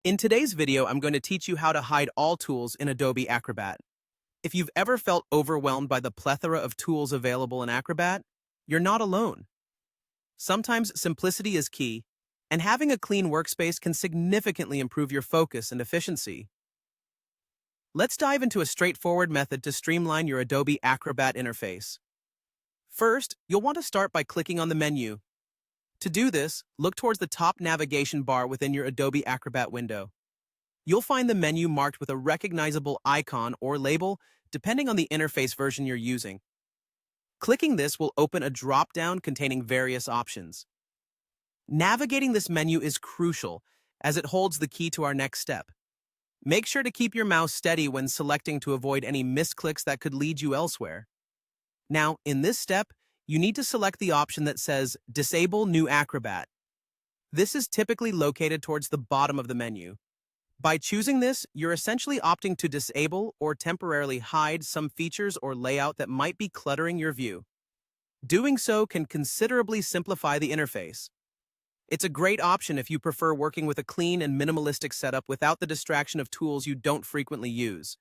In today's video, I'm going to teach you how to hide all tools in Adobe Acrobat. If you've ever felt overwhelmed by the plethora of tools available in Acrobat, you're not alone. Sometimes simplicity is key, and having a clean workspace can significantly improve your focus and efficiency. Let's dive into a straightforward method to streamline your Adobe Acrobat interface. First, you'll want to start by clicking on the menu. To do this, look towards the top navigation bar within your Adobe Acrobat window. You'll find the menu marked with a recognizable icon or label depending on the interface version you're using. Clicking this will open a drop-down containing various options. Navigating this menu is crucial as it holds the key to our next step. Make sure to keep your mouse steady when selecting to avoid any misclicks that could lead you elsewhere. Now, in this step, you need to select the option that says Disable New Acrobat. This is typically located towards the bottom of the menu. By choosing this, you're essentially opting to disable or temporarily hide some features or layout that might be cluttering your view. Doing so can considerably simplify the interface. It's a great option if you prefer working with a clean and minimalistic setup without the distraction of tools you don't frequently use.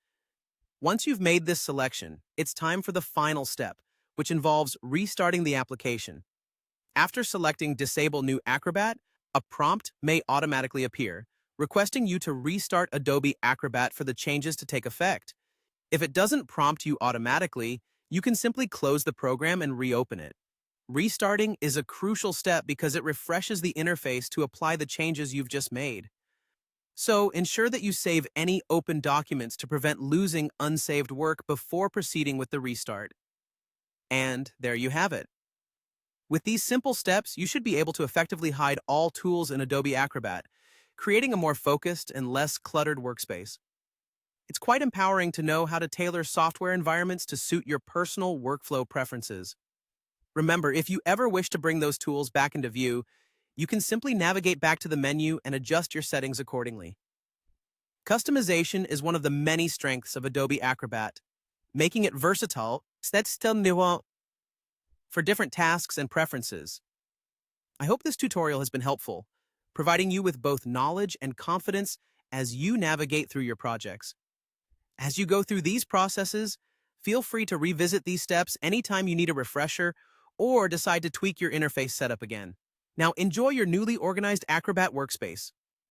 Once you've made this selection, it's time for the final step, which involves restarting the application. After selecting Disable New Acrobat, a prompt may automatically appear, requesting you to restart Adobe Acrobat for the changes to take effect. If it doesn't prompt you automatically, you can simply close the program and reopen it. Restarting is a crucial step because it refreshes the interface to apply the changes you've just made. So ensure that you save any open documents to prevent losing unsaved work before proceeding with the restart. And there you have it. With these simple steps, you should be able to effectively hide all tools in Adobe Acrobat, creating a more focused and less cluttered workspace. It's quite empowering to know how to tailor software environments to suit your personal workflow preferences. Remember, if you ever wish to bring those tools back into view, you can simply navigate back to the menu and adjust your settings accordingly. Customization is one of the many strengths of Adobe Acrobat, making it versatile for different tasks and preferences. I hope this tutorial has been helpful, providing you with both knowledge and confidence as you navigate through your projects. As you go through these processes, feel free to revisit these steps anytime you need a refresher or decide to tweak your interface setup again. Now enjoy your newly organized Acrobat workspace.